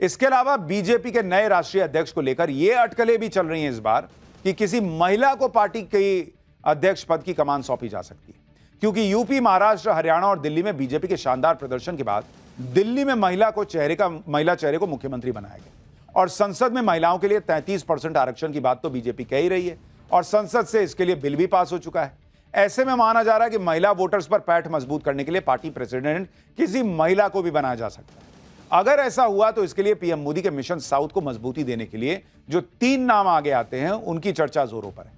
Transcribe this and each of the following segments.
इसके अलावा बीजेपी के नए राष्ट्रीय अध्यक्ष को लेकर यह अटकलें भी चल रही हैं इस बार कि किसी महिला को पार्टी के अध्यक्ष पद की कमान सौंपी जा सकती है, क्योंकि यूपी, महाराष्ट्र, हरियाणा और दिल्ली में बीजेपी के शानदार प्रदर्शन के बाद दिल्ली में महिला चेहरे को मुख्यमंत्री बनाया गया और संसद में महिलाओं के लिए 33% आरक्षण की बात तो बीजेपी कह ही रही है और संसद से इसके लिए बिल भी पास हो चुका है। ऐसे में माना जा रहा है कि महिला वोटर्स पर पैठ मजबूत करने के लिए पार्टी प्रेसिडेंट किसी महिला को भी बनाया जा सकता है। अगर ऐसा हुआ तो इसके लिए पीएम मोदी के मिशन साउथ को मजबूती देने के लिए जो 3 नाम आगे आते हैं उनकी चर्चा जोरों पर है।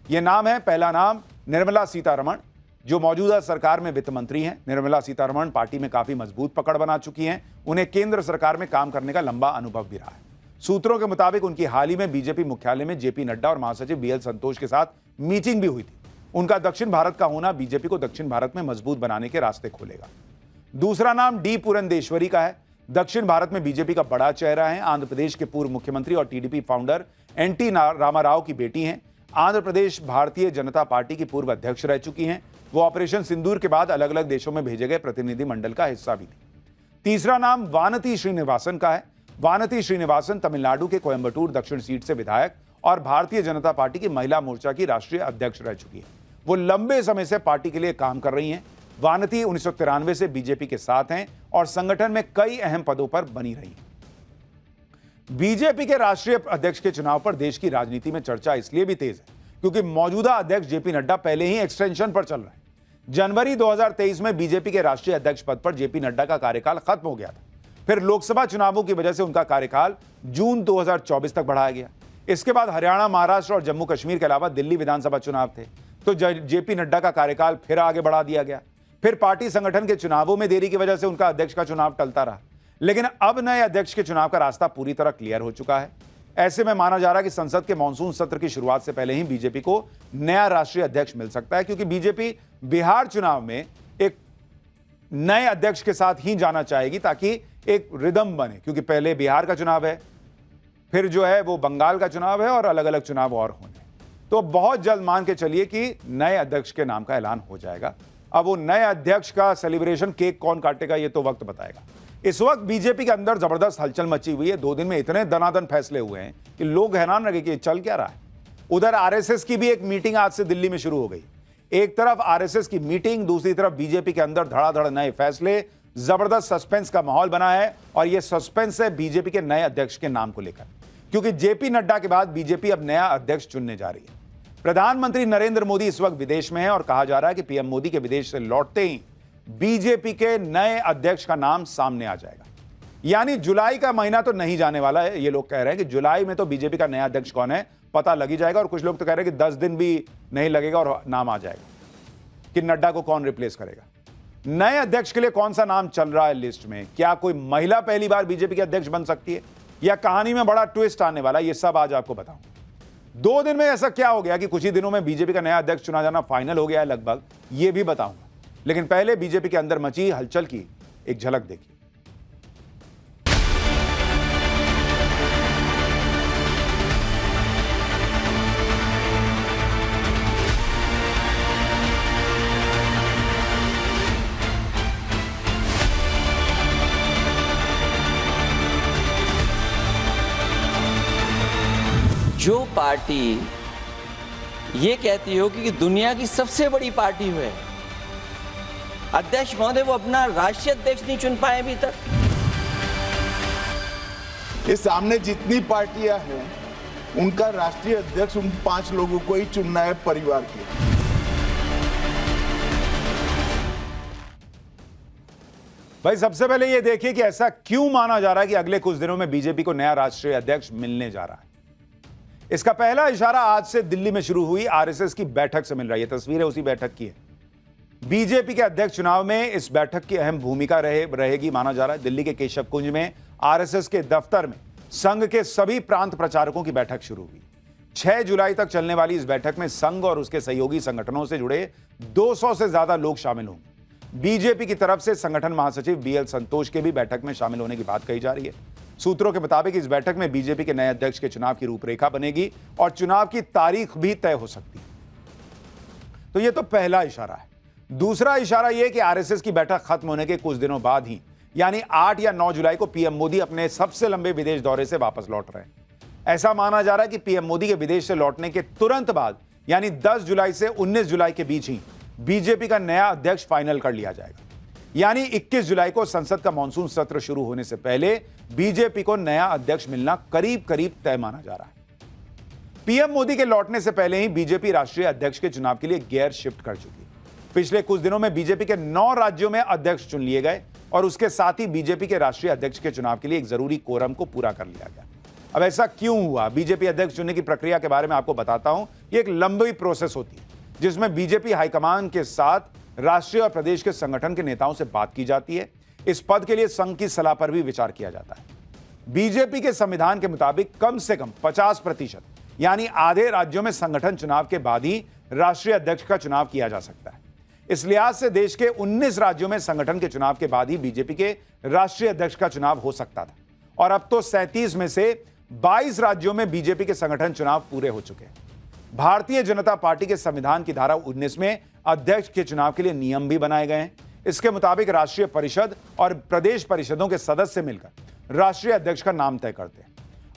यह नाम है, पहला नाम निर्मला सीतारमण, जो मौजूदा सरकार में वित्त मंत्री हैं। निर्मला सीतारमण पार्टी में काफी मजबूत पकड़ बना चुकी हैं। उन्हें केंद्र सरकार में काम करने का लंबा अनुभव भी रहा है। सूत्रों के मुताबिक उनकी हाल ही में बीजेपी मुख्यालय में जेपी नड्डा और महासचिव बीएल संतोष के साथ मीटिंग भी हुई थी। उनका दक्षिण भारत का होना बीजेपी को दक्षिण भारत में मजबूत बनाने के रास्ते खोलेगा। दूसरा नाम डी पुरंदेश्वरी का है। दक्षिण भारत में बीजेपी का बड़ा चेहरा है। आंध्र प्रदेश के पूर्व मुख्यमंत्री और टीडीपी फाउंडर एनटी रामाराव की बेटी हैं। आंध्र प्रदेश भारतीय जनता पार्टी की पूर्व अध्यक्ष रह चुकी हैं। वो ऑपरेशन सिंदूर के बाद अलग अलग देशों में भेजे गए प्रतिनिधि मंडल का हिस्सा भी थी। तीसरा नाम वानती श्रीनिवासन का है। वानती श्रीनिवासन तमिलनाडु के कोयंबटूर दक्षिण सीट से विधायक और भारतीय जनता पार्टी की महिला मोर्चा की राष्ट्रीय अध्यक्ष रह चुकी है। वो लंबे समय से पार्टी के लिए काम कर रही हैं। वानती 1993 से बीजेपी के साथ हैं और संगठन में कई अहम पदों पर बनी रही हैं। बीजेपी के राष्ट्रीय अध्यक्ष के चुनाव पर देश की राजनीति में चर्चा इसलिए भी तेज है क्योंकि मौजूदा अध्यक्ष जेपी नड्डा पहले ही एक्सटेंशन पर चल रहे हैं। जनवरी 2023 में बीजेपी के राष्ट्रीय अध्यक्ष पद पर जेपी नड्डा का कार्यकाल खत्म हो गया था। फिर लोकसभा चुनावों की वजह से उनका कार्यकाल जून 2024 तक बढ़ाया गया। इसके बाद हरियाणा, महाराष्ट्र और जम्मू कश्मीर के अलावा दिल्ली विधानसभा चुनाव थे, तो जेपी नड्डा का कार्यकाल फिर आगे बढ़ा दिया गया। फिर पार्टी संगठन के चुनावों में देरी की वजह से उनका अध्यक्ष का चुनाव टलता रहा, लेकिन अब नए अध्यक्ष के चुनाव का रास्ता पूरी तरह क्लियर हो चुका है। ऐसे में माना जा रहा है कि संसद के मॉनसून सत्र की शुरुआत से पहले ही बीजेपी को नया राष्ट्रीय अध्यक्ष मिल सकता है, क्योंकि बीजेपी बिहार चुनाव में एक नए अध्यक्ष के साथ ही जाना चाहेगी ताकि एक रिदम बने, क्योंकि पहले बिहार का चुनाव है, फिर जो है वो बंगाल का चुनाव है और अलग अलग चुनाव और होने। तो बहुत जल्द मान के चलिए कि नए अध्यक्ष के नाम का ऐलान हो जाएगा। अब वो नए अध्यक्ष का सेलिब्रेशन केक कौन काटेगा ये तो वक्त बताएगा। इस वक्त बीजेपी के अंदर जबरदस्त हलचल मची हुई है। 2 दिन में इतने दनादन फैसले हुए हैं कि लोग हैरान रहे कि चल क्या रहा है। उधर आरएसएस की भी एक मीटिंग आज से दिल्ली में शुरू हो गई। एक तरफ आरएसएस की मीटिंग, दूसरी तरफ बीजेपी के अंदर धड़ाधड़ नए फैसले। जबरदस्त सस्पेंस का माहौल बना है और यह सस्पेंस है बीजेपी के नए अध्यक्ष के नाम को लेकर, क्योंकि जेपी नड्डा के बाद बीजेपी अब नया अध्यक्ष चुनने जा रही है। प्रधानमंत्री नरेंद्र मोदी इस वक्त विदेश में है और कहा जा रहा है कि पीएम मोदी के विदेश से लौटते ही बीजेपी के नए अध्यक्ष का नाम सामने आ जाएगा। यानी जुलाई का महीना तो नहीं जाने वाला है। ये लोग कह रहे हैं कि जुलाई में तो बीजेपी का नया अध्यक्ष कौन है पता लग ही जाएगा, और कुछ लोग तो कह रहे हैं कि 10 दिन भी नहीं लगेगा और नाम आ जाएगा कि नड्डा को कौन रिप्लेस करेगा। नए अध्यक्ष के लिए कौन सा नाम चल रहा है लिस्ट में? क्या कोई महिला पहली बार बीजेपी के अध्यक्ष बन सकती है या कहानी में बड़ा ट्विस्ट आने वाला है? ये सब आज आपको बताऊं। 2 दिन में ऐसा क्या हो गया कि कुछ ही दिनों में बीजेपी का नया अध्यक्ष चुना जाना फाइनल हो गया है लगभग, ये भी बताऊंगा। लेकिन पहले बीजेपी के अंदर मची हलचल की एक झलक देखिए। जो पार्टी ये कहती हो कि दुनिया की सबसे बड़ी पार्टी है, अध्यक्ष महोदय वो अपना राष्ट्रीय अध्यक्ष नहीं चुन पाए अभी तक। ये सामने जितनी पार्टियां हैं उनका राष्ट्रीय अध्यक्ष उन 5 लोगों को ही चुनना है परिवार के। भाई सबसे पहले ये देखिए कि ऐसा क्यों माना जा रहा है कि अगले कुछ दिनों में बीजेपी को नया राष्ट्रीय अध्यक्ष मिलने जा रहा है। इसका पहला इशारा आज से दिल्ली में शुरू हुई आरएसएस की बैठक से मिल रहा है। यह तस्वीर है उसी बैठक की है। बीजेपी के अध्यक्ष चुनाव में इस बैठक की अहम भूमिका रहेगी माना जा रहा है। दिल्ली के केशव कुंज में आरएसएस के दफ्तर में संघ के सभी प्रांत प्रचारकों की बैठक शुरू हुई। 6 जुलाई तक चलने वाली इस बैठक में संघ और उसके सहयोगी संगठनों से जुड़े 200 से ज्यादा लोग शामिल होंगे। बीजेपी की तरफ से संगठन महासचिव बीएल संतोष के भी बैठक में शामिल होने की बात कही जा रही है। सूत्रों के मुताबिक इस बैठक में बीजेपी के नए अध्यक्ष के चुनाव की रूपरेखा बनेगी और चुनाव की तारीख भी तय हो सकती है। तो यह तो पहला इशारा है। दूसरा इशारा यह कि आरएसएस की बैठक खत्म होने के कुछ दिनों बाद ही यानी 8 या 9 जुलाई को पीएम मोदी अपने सबसे लंबे विदेश दौरे से वापस लौट रहे हैं। ऐसा माना जा रहा है कि पीएम मोदी के विदेश से लौटने के तुरंत बाद यानी 10 जुलाई से 19 जुलाई के बीच ही बीजेपी का नया अध्यक्ष फाइनल कर लिया जाएगा। यानी 21 जुलाई को संसद का मानसून सत्र शुरू होने से पहले बीजेपी को नया अध्यक्ष मिलना करीब करीब तय माना जा रहा है। पीएम मोदी के लौटने से पहले ही बीजेपी राष्ट्रीय अध्यक्ष के चुनाव के लिए गियर शिफ्ट कर चुकी है। पिछले कुछ दिनों में बीजेपी के 9 राज्यों में अध्यक्ष चुन लिए गए और उसके साथ ही बीजेपी के राष्ट्रीय अध्यक्ष के चुनाव के लिए एक जरूरी कोरम को पूरा कर लिया गया। अब ऐसा क्यों हुआ? बीजेपी अध्यक्ष चुनने की प्रक्रिया के बारे में आपको बताता हूं। ये एक लंबी प्रोसेस होती है जिसमें बीजेपी हाईकमान के साथ राष्ट्रीय और प्रदेश के संगठन के नेताओं से बात की जाती है। इस पद के लिए संघ की सलाह पर भी विचार किया जाता है। बीजेपी के संविधान के मुताबिक कम से कम 50% यानी आधे राज्यों में संगठन चुनाव के बाद ही राष्ट्रीय अध्यक्ष का चुनाव किया जा सकता है। इस लिहाज से देश के 19 राज्यों में संगठन के चुनाव के बाद ही बीजेपी के राष्ट्रीय अध्यक्ष का चुनाव हो सकता था और अब तो 37 में से 22 राज्यों में बीजेपी के संगठन चुनाव पूरे हो चुके हैं। भारतीय जनता पार्टी के संविधान की धारा 19 में अध्यक्ष के चुनाव के लिए नियम भी बनाए गए हैं। इसके मुताबिक राष्ट्रीय परिषद और प्रदेश परिषदों के सदस्य मिलकर राष्ट्रीय अध्यक्ष का नाम तय करते हैं।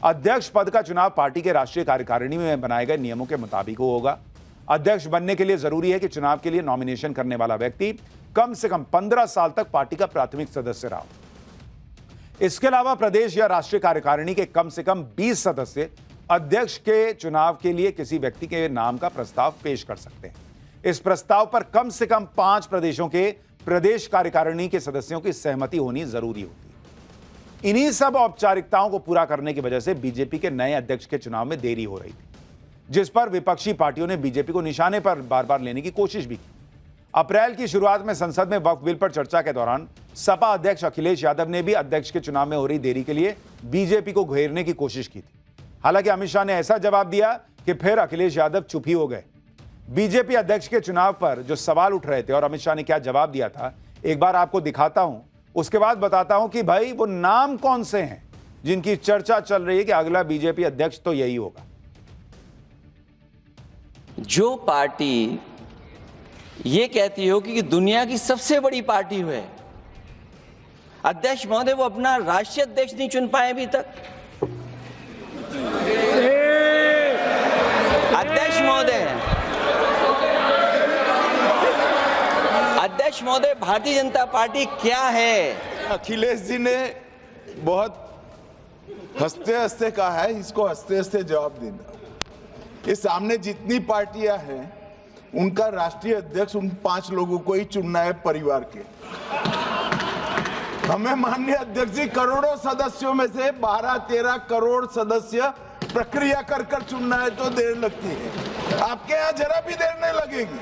अध्यक्ष पद का चुनाव पार्टी के राष्ट्रीय कार्यकारिणी में बनाए गए नियमों के मुताबिक होगा। अध्यक्ष बनने के लिए जरूरी है कि चुनाव के लिए नॉमिनेशन करने वाला व्यक्ति कम से कम 15 साल तक पार्टी का प्राथमिक सदस्य रहा हो। इसके अलावा प्रदेश या राष्ट्रीय कार्यकारिणी के कम से कम 20 सदस्य अध्यक्ष के चुनाव के लिए किसी व्यक्ति के नाम का प्रस्ताव पेश कर सकते हैं। इस प्रस्ताव पर कम से कम 5 प्रदेशों के प्रदेश कार्यकारिणी के सदस्यों की सहमति होनी जरूरी होती है। इन्हीं सब औपचारिकताओं को पूरा करने की वजह से बीजेपी के नए अध्यक्ष के चुनाव में देरी हो रही थी, जिस पर विपक्षी पार्टियों ने बीजेपी को निशाने पर बार बार लेने की कोशिश भी की। अप्रैल की शुरुआत में संसद में वक्फ बिल पर चर्चा के दौरान सपा अध्यक्ष अखिलेश यादव ने भी अध्यक्ष के चुनाव में हो रही देरी के लिए बीजेपी को घेरने की कोशिश की थी। हालांकि अमित शाह ने ऐसा जवाब दिया कि फिर अखिलेश यादव चुप ही हो गए। बीजेपी अध्यक्ष के चुनाव पर जो सवाल उठ रहे थे और अमित शाह ने क्या जवाब दिया था, एक बार आपको दिखाता हूं, उसके बाद बताता हूं कि भाई वो नाम कौन से हैं जिनकी चर्चा चल रही है कि अगला बीजेपी अध्यक्ष तो यही होगा। जो पार्टी ये कहती हो कि दुनिया की सबसे बड़ी पार्टी है, अध्यक्ष महोदय वो अपना राष्ट्रीय अध्यक्ष नहीं चुन पाए अभी तक। अध्यक्ष महोदय भारतीय जनता पार्टी क्या है? अखिलेश जी ने बहुत हंसते हंसते कहा है, इसको हंसते हंसते जवाब देना। ये सामने जितनी पार्टियां हैं उनका राष्ट्रीय अध्यक्ष उन 5 लोगों को ही चुनना है परिवार के। हमें माननीय अध्यक्ष जी करोड़ों सदस्यों में से 12-13 करोड़ सदस्य प्रक्रिया कर चुनना है तो देर लगती है। आपके यहाँ जरा भी देर नहीं लगेगी।